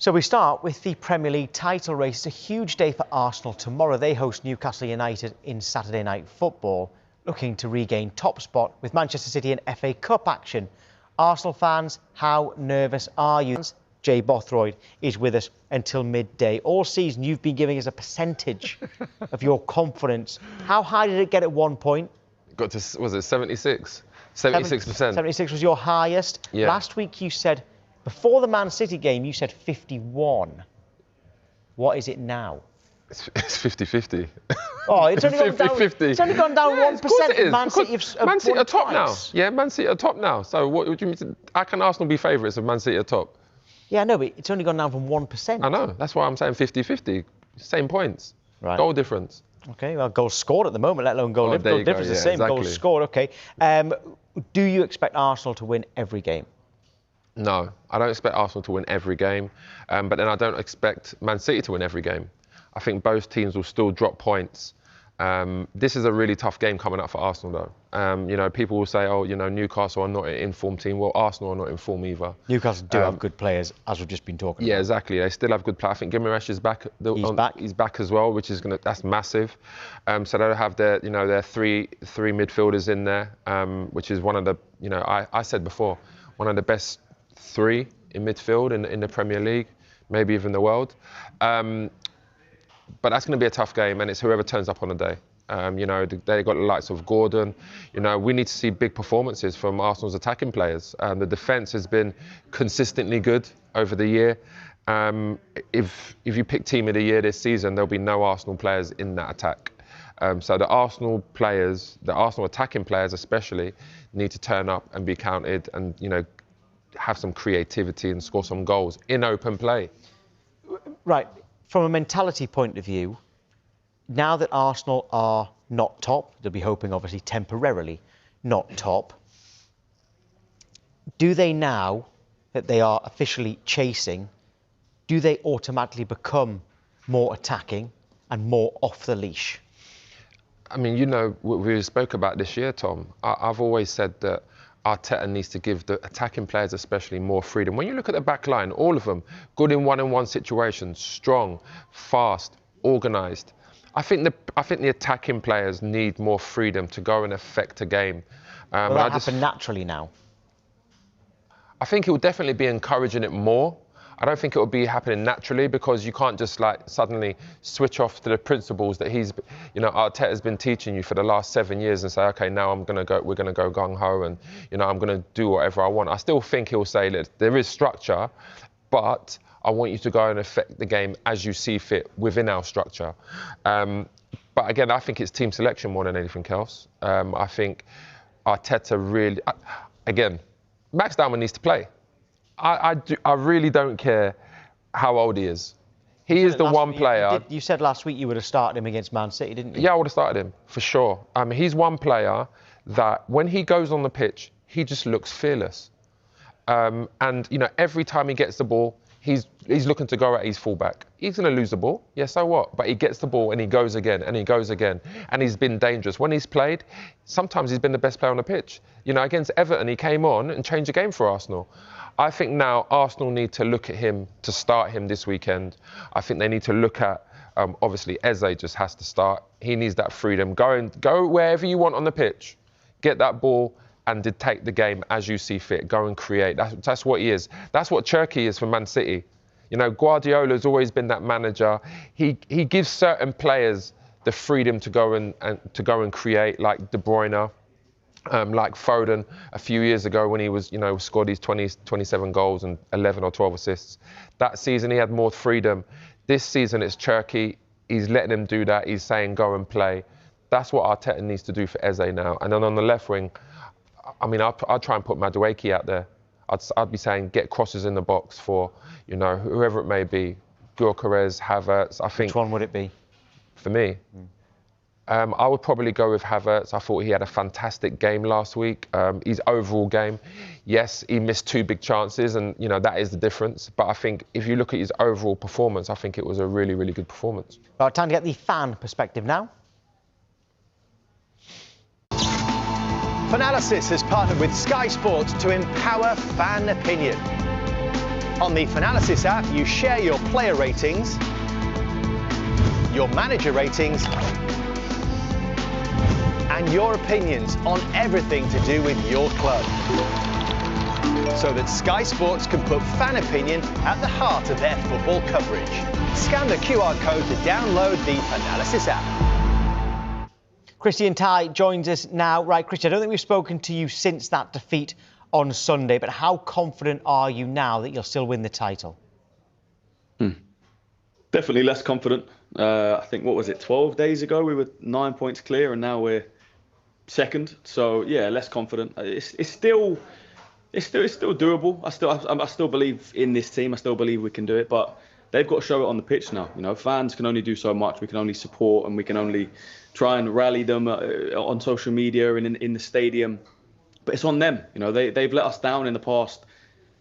So we start with the Premier League title race. It's a huge day for Arsenal tomorrow. They host Newcastle United in Saturday night football, looking to regain top spot with Manchester City in FA Cup action. Arsenal fans, how nervous are you? Jay Bothroyd is with us until midday. All season you've been giving us a percentage of your confidence. How high did it get at one point? Got to, was it 76? 76%. 76 was your highest. Yeah. Last week you said, before the Man City game, you said 51. What is it now? It's 50-50. Oh, it's only gone down. 50-50. It's only gone down 1%. Man City are top now. Yeah, Man City are top now. So what do you mean? How can Arsenal be favourites if Man City are top? Yeah, no, but it's only gone down from 1%. I know. That's why I'm saying 50-50. Same points. Right. Goal difference. OK, well, goals scored at the moment, let alone goal difference. Yeah, The same, exactly. goals scored. OK. Do you expect Arsenal to win every game? No, I don't expect Arsenal to win every game, but then I don't expect Man City to win every game. I think both teams will still drop points. This is a really tough game coming up for Arsenal, though. You know, people will say, oh, you know, Newcastle are not an in-form team. Well, Arsenal are not in form either. Newcastle do have good players, as we've just been talking about. Yeah, exactly. They still have good players. I think Emirates is back. He's back as well, which is that's massive. So they'll have their three midfielders in there, which is one of the, you know, I said before, one of the best three in midfield in the Premier League, maybe even the world. But that's going to be a tough game, and it's whoever turns up on the day. You know, they got the likes of Gordon. You know, we need to see big performances from Arsenal's attacking players. The defence has been consistently good over the year. If you pick Team of the Year this season, there'll be no Arsenal players in that attack. So the Arsenal players, the Arsenal attacking players especially, need to turn up and be counted, and you know, have some creativity and score some goals in open play. Right. From a mentality point of view, now that Arsenal are not top, they'll be hoping obviously temporarily not top, do they now that they are officially chasing, do they automatically become more attacking and more off the leash? I mean, you know, we spoke about this year, Tom. I've always said that Arteta needs to give the attacking players especially more freedom. When you look at the back line, all of them, good in one-on-one situations, strong, fast, organised. I think the attacking players need more freedom to go and affect a game. Will that happen naturally now? I think it will definitely be encouraging it more. I don't think it will be happening naturally, because you can't just like suddenly switch off to the principles that Arteta has been teaching you for the last 7 years and say, okay, now we're going to go gung ho, and you know, I'm going to do whatever I want. I still think he'll say that there is structure, but I want you to go and affect the game as you see fit within our structure. But again, I think it's team selection more than anything else. I think Arteta really, again, Max Darman needs to play. I really don't care how old he is. He is the one player. You said last week you would have started him against Man City, didn't you? Yeah, I would have started him, for sure. He's one player that when he goes on the pitch, he just looks fearless. And, you know, every time he gets the ball, he's looking to go at his fullback. He's going to lose the ball. Yeah, so what? But he gets the ball and he goes again and he goes again. And he's been dangerous. When he's played, sometimes he's been the best player on the pitch. You know, against Everton, he came on and changed the game for Arsenal. I think now Arsenal need to look at him to start him this weekend. I think they need to look at, obviously, Eze just has to start. He needs that freedom. Go wherever you want on the pitch. Get that ball and dictate the game as you see fit. Go and create. That's what he is. That's what Cherki is for Man City. You know, Guardiola's always been that manager. He gives certain players the freedom to go and create, like De Bruyne. Like Foden a few years ago when he was, you know, scored his 27 goals and 11 or 12 assists. That season he had more freedom. This season it's Cherki. He's letting him do that. He's saying go and play. That's what Arteta needs to do for Eze now. And then on the left wing, I mean, I'd try and put Madueke out there. I'd be saying get crosses in the box for, you know, whoever it may be. Gyökeres, Havertz, I think. Which one would it be? For me? I would probably go with Havertz. I thought he had a fantastic game last week. His overall game, yes, he missed 2 big chances, and you know that is the difference. But I think if you look at his overall performance, I think it was a really, really good performance. Right, time to get the fan perspective now. Fanalysis has partnered with Sky Sports to empower fan opinion. On the Finalysis app, you share your player ratings, your manager ratings, and your opinions on everything to do with your club, so that Sky Sports can put fan opinion at the heart of their football coverage. Scan the QR code to download the Finalysis app. Christian Ty joins us now. Right, Christian, I don't think we've spoken to you since that defeat on Sunday, but how confident are you now that you'll still win the title? Definitely less confident. I think, what was it, 12 days ago we were 9 points clear, and now we're second. So yeah, less confident. It's still doable. I still believe in this team. I still believe we can do it, but they've got to show it on the pitch now. You know, fans can only do so much. We can only support, and we can only try and rally them on social media and in the stadium. But it's on them. You know, they've let us down in the past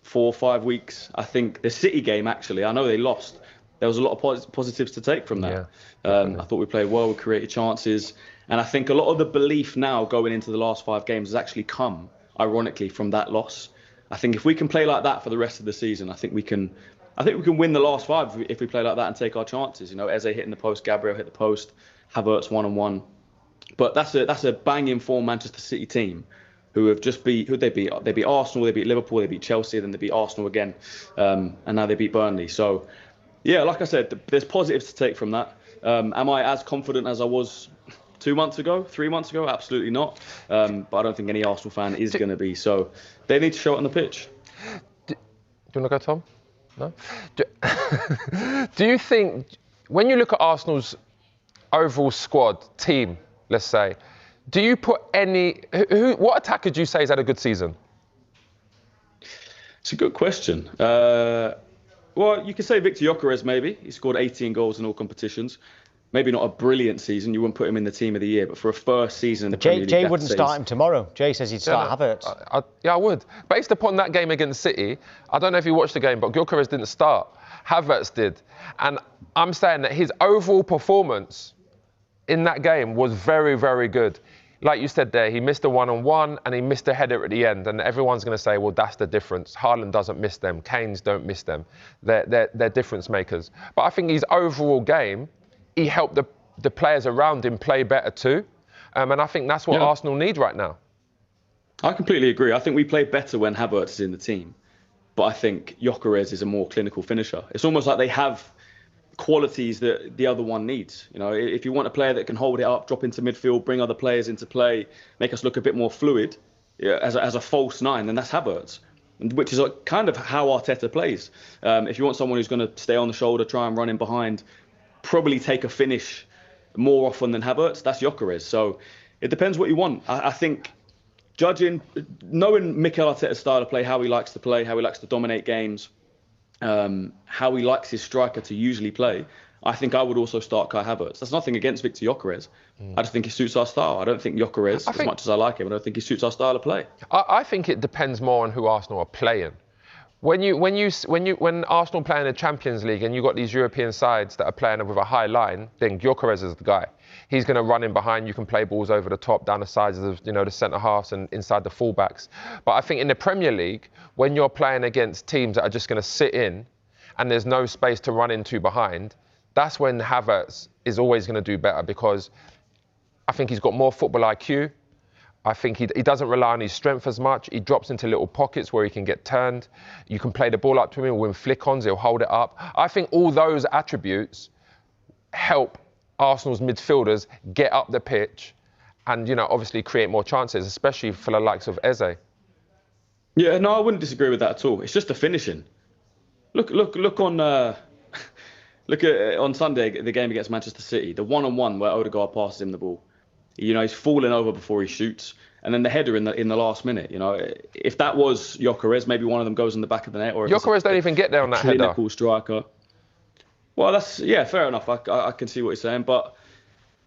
4 or 5 weeks. I think the City game, actually, I know they lost. There was a lot of positives to take from that. I thought we played well, we created chances. And I think a lot of the belief now going into the last 5 games has actually come, ironically, from that loss. I think if we can play like that for the rest of the season, I think we can win the last 5 if we play like that and take our chances. You know, Eze hitting the post, Gabriel hit the post, Havertz 1-on-1. But that's a banging form Manchester City team who have just who'd they beat? They beat Arsenal, they beat Liverpool, they beat Chelsea, then they beat Arsenal again, and now they beat Burnley. So, yeah, like I said, there's positives to take from that. Am I as confident as I was 2 months ago, 3 months ago? Absolutely not. But I don't think any Arsenal fan is going to be. So they need to show it on the pitch. Do you want to go, Tom? No? Do you think, when you look at Arsenal's overall squad, team, let's say, do you put what attacker do you say has had a good season? It's a good question. Well, you could say Victor Gyökeres, maybe. He scored 18 goals in all competitions. Maybe not a brilliant season. You wouldn't put him in the team of the year, but for a first season in the Premier League, Jay wouldn't start him tomorrow. Jay says he'd start Havertz. I would. Based upon that game against City, I don't know if you watched the game, but Gyökeres didn't start. Havertz did. And I'm saying that his overall performance in that game was very, very good. Like you said there, he missed a 1-on-1 and he missed a header at the end. And everyone's going to say, well, that's the difference. Haaland doesn't miss them. Kane's don't miss them. They're difference makers. But I think his overall game, he helped the players around him play better too. And I think that's what Arsenal need right now. I completely agree. I think we play better when Havertz is in the team. But I think Gyökeres is a more clinical finisher. It's almost like they have qualities that the other one needs. You know, if you want a player that can hold it up, drop into midfield, bring other players into play, make us look a bit more fluid as a false 9, then that's Havertz, which is kind of how Arteta plays. If you want someone who's going to stay on the shoulder, try and run in behind, probably take a finish more often than Havertz, that's Gyökeres. So it depends what you want. I think knowing Mikel Arteta's style of play, how he likes to play, how he likes to dominate games, how he likes his striker to usually play, I think I would also start Kai Havertz. That's nothing against Victor Gyökeres. I just think he suits our style. I don't think Gyökeres, as much as I like him, I don't think he suits our style of play. I think it depends more on who Arsenal are playing. When Arsenal play in the Champions League and you've got these European sides that are playing with a high line, then Gyökeres is the guy. He's going to run in behind. You can play balls over the top, down the sides of the centre halves and inside the fullbacks. But I think in the Premier League, when you're playing against teams that are just going to sit in and there's no space to run into behind, that's when Havertz is always going to do better, because I think he's got more football IQ. I think he doesn't rely on his strength as much. He drops into little pockets where he can get turned. You can play the ball up to him, win flick-ons, he'll hold it up. I think all those attributes help Arsenal's midfielders get up the pitch and, obviously create more chances, especially for the likes of Eze. Yeah, no, I wouldn't disagree with that at all. It's just the finishing. Look on on Sunday, the game against Manchester City, the 1-on-1 where Odegaard passes him the ball. He's falling over before he shoots, and then the header in the last minute. If that was Gyökeres, maybe one of them goes in the back of the net. Or Gyökeres don't even get there on that header. Clinical striker. Well, fair enough. I can see what you're saying, but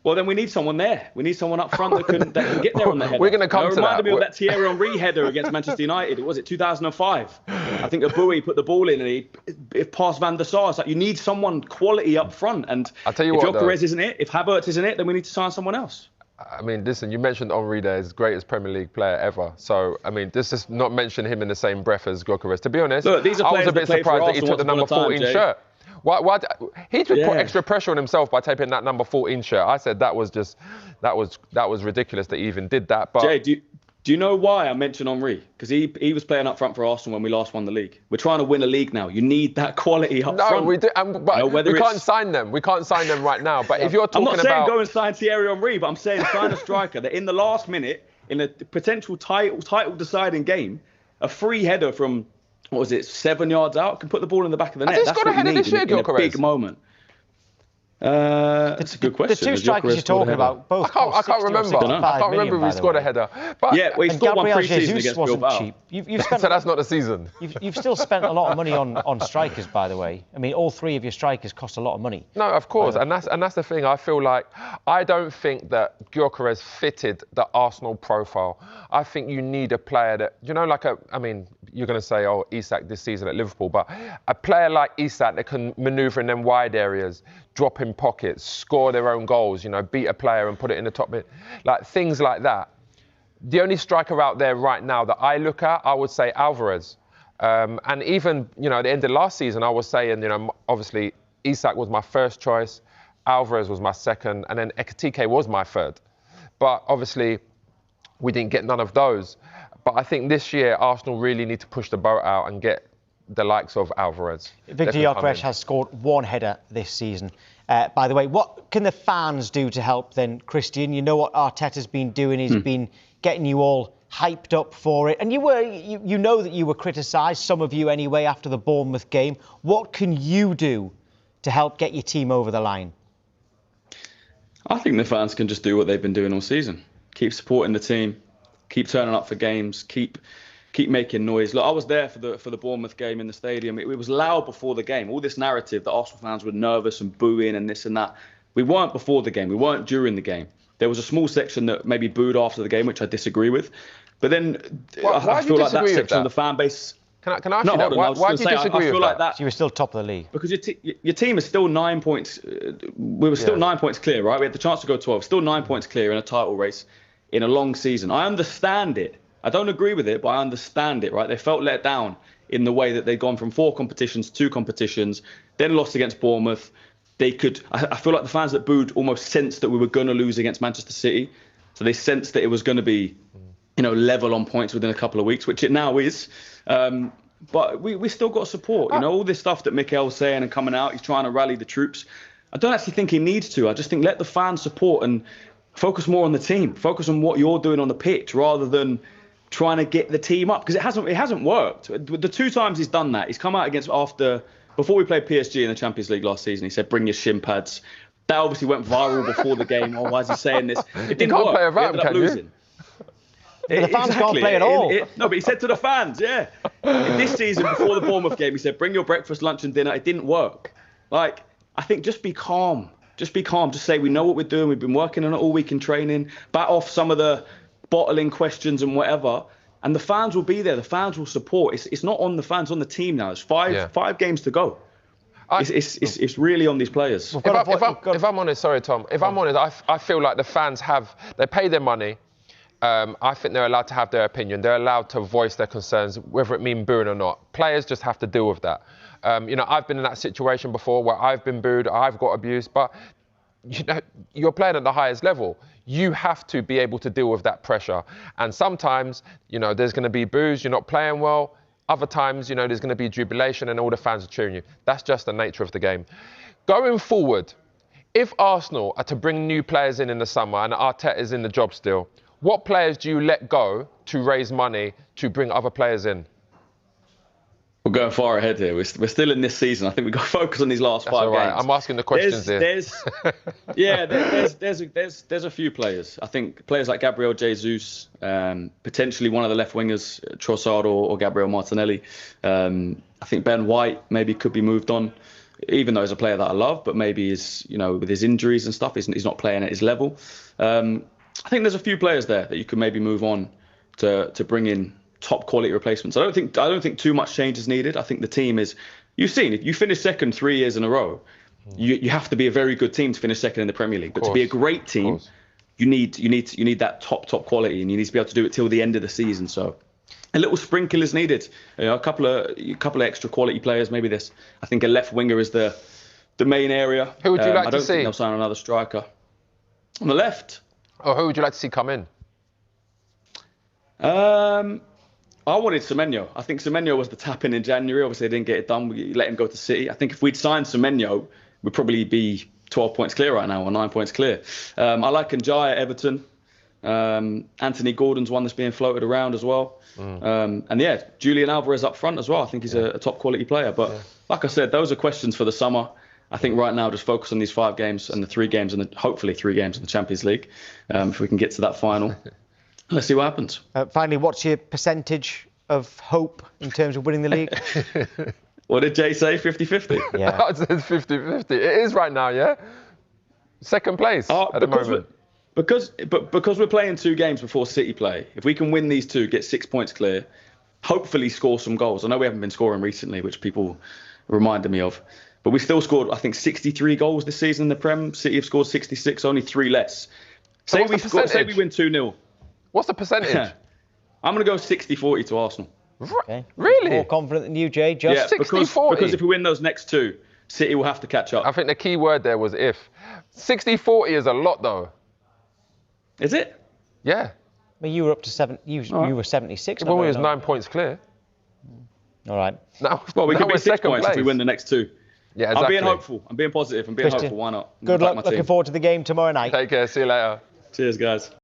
then we need someone there. We need someone up front that can get there on the header. We're going to come to that. It reminded me of that Thierry Henry header against Manchester United. Was it 2005? I think Abui put the ball in and he passed Van der Sar. It's like you need someone quality up front. And I'll tell you if what, Gyökeres isn't it, if Havertz isn't it, then we need to sign someone else. I mean, listen, you mentioned Henry there as greatest Premier League player ever. So, I mean, this is not mention him in the same breath as Gyökeres. To be honest, Look, these are I was a players that bit played for surprised that he Arsenal took the once number upon a time, 14 Jay. shirt. Why, he just put Yeah. extra pressure on himself by taking that number 14 shirt. I said that was ridiculous that he even did that. But Jay, do you know why I mentioned Henry? Because he was playing up front for Arsenal when we last won the league. We're trying to win a league now. You need that quality up front. no, we do, but You know, we can't sign them. We can't sign them right now. But if you're I'm talking not saying about, go and sign Thierry Henry, but I'm saying sign a striker that in the last minute, in a potential title deciding game, a free header from, 7 yards out, can put the ball in the back of the net. he That's scored a what you header need this year, in a Gyökeres? big moment. That's a good question. The two Has strikers Gyökeres you're scored a talking header? about, both I can't cost 60 or remember. 65 I can't million, remember by if he the scored a way. header. But Yeah, well, he And scored one Gabriel pre-season Jesus against wasn't Bilbao. cheap. You've spent so that's not the season. You've still spent a lot of money on strikers, by the way. I mean, all three of your strikers cost a lot of money. No, of course, and that's the thing. I feel like I don't think that Gyökeres fitted the Arsenal profile. I think you need a player that, I mean, you're going to say, oh, Isak this season at Liverpool, but a player like Isak that can manoeuvre in them wide areas, drop in pockets, score their own goals, beat a player and put it in the top bit, like things like that. The only striker out there right now that I look at, I would say Alvarez. And even, at the end of last season, I was saying, obviously, Isak was my first choice, Alvarez was my second, and then Ekitike was my third. But obviously, we didn't get none of those. But I think this year, Arsenal really need to push the boat out and get the likes of Alvarez. Victor Gyökeres has scored one header this season. By the way, what can the fans do to help then, Christian? You know what Arteta's been doing. He's been getting you all hyped up for it. And you know that you were criticised, some of you anyway, after the Bournemouth game. What can you do to help get your team over the line? I think the fans can just do what they've been doing all season. Keep supporting the team, keep turning up for games, keep making noise. Look, I was there for the Bournemouth game in the stadium. It was loud before the game. All this narrative that Arsenal fans were nervous and booing and this and that. We weren't before the game. We weren't during the game. There was a small section that maybe booed after the game, which I disagree with. But then I feel like that section of the fan base. Can I ask you that? Why do you disagree with that? So you were still top of the league. Because your team is still 9 points. We were still 9 points clear, right? We had the chance to go 12. Still 9 points clear in a title race in a long season. I understand it. I don't agree with it, but I understand it, right? They felt let down in the way that they'd gone from 4 competitions to 2 competitions, then lost against Bournemouth. I feel like the fans that booed almost sensed that we were going to lose against Manchester City. So they sensed that it was going to be, level on points within a couple of weeks, which it now is. But we still got support. All this stuff that Mikel's saying and coming out, he's trying to rally the troops. I don't actually think he needs to. I just think let the fans support and focus more on the team. Focus on what you're doing on the pitch rather than trying to get the team up, because it hasn't worked. The 2 times he's done that, he's come out before we played PSG in the Champions League last season, he said, bring your shin pads. That obviously went viral before the game. Oh, why is he saying this? It didn't work. Play we ended up losing. The fans can't play at all. No, but he said to the fans, in this season, before the Bournemouth game, he said, bring your breakfast, lunch and dinner. It didn't work. I think just be calm. Just be calm. Just say, we know what we're doing. We've been working on it all week in training. Bat off some of the bottling questions and whatever. And the fans will be there. The fans will support. It's not on the fans, on the team now. It's five games to go. It's really on these players. If I'm honest, sorry, Tom. If I'm honest, I feel like the fans they pay their money. I think they're allowed to have their opinion. They're allowed to voice their concerns, whether it means booing or not. Players just have to deal with that. I've been in that situation before where I've been booed, I've got abused, but you're playing at the highest level. You have to be able to deal with that pressure. And sometimes, there's going to be boos, you're not playing well. Other times, there's going to be jubilation and all the fans are cheering you. That's just the nature of the game. Going forward, if Arsenal are to bring new players in the summer and Arteta is in the job still, what players do you let go to raise money to bring other players in? We're going far ahead here. We're still in this season. I think we've got to focus on these last 5 games. I'm asking the questions here. There's a few players. I think players like Gabriel Jesus, potentially one of the left wingers, Trossard or Gabriel Martinelli. I think Ben White maybe could be moved on, even though he's a player that I love, but maybe with his injuries and stuff, he's not playing at his level. I think there's a few players there that you could maybe move on to bring in top quality replacements. I don't think too much change is needed. I think the team is. You've seen if you finish second 3 years in a row, you have to be a very good team to finish second in the Premier League. But to be a great team, you need that top quality, and you need to be able to do it till the end of the season. So a little sprinkle is needed. A couple of extra quality players. Maybe this. I think a left winger is the main area. Who would you like I to don't see? think they'll sign another striker on the left. Or who would you like to see come in? I wanted Semenyo. I think Semenyo was the tap-in January. Obviously, they didn't get it done. We let him go to City. I think if we'd signed Semenyo, we'd probably be 12 points clear right now, or 9 points clear. I like Njai at Everton. Anthony Gordon's one that's being floated around as well. And yeah, Julian Alvarez up front as well. I think he's a top quality player. But like I said, those are questions for the summer. I think right now just focus on these 5 games and the 3 games, and hopefully 3 games in the Champions League, if we can get to that final. Let's see what happens. Finally, what's your percentage of hope in terms of winning the league? What did Jay say? 50-50? Yeah. I said 50-50. It is right now, yeah? Second place at the moment. Because we're playing 2 games before City play, if we can win these 2, get 6 points clear, hopefully score some goals. I know we haven't been scoring recently, which people reminded me of. But we still scored, I think, 63 goals this season in the Prem. City have scored 66, only 3 less. Say we win 2-0. What's the percentage? I'm going to go 60-40 to Arsenal. Okay. Really? More confident than you, Jay? Just 60-40? Because if we win those next 2, City will have to catch up. I think the key word there was if. 60-40 is a lot, though. Is it? Yeah. Well, you were up to 7. You were 76. When we was 9 points clear. All right. Now, well, we now could be we're 6 second points place. if we win the next 2. Yeah, exactly. I'm being hopeful. I'm being positive. I'm being Christian, hopeful. Why not? Good luck. Looking forward to the game tomorrow night. Take care. See you later. Cheers, guys.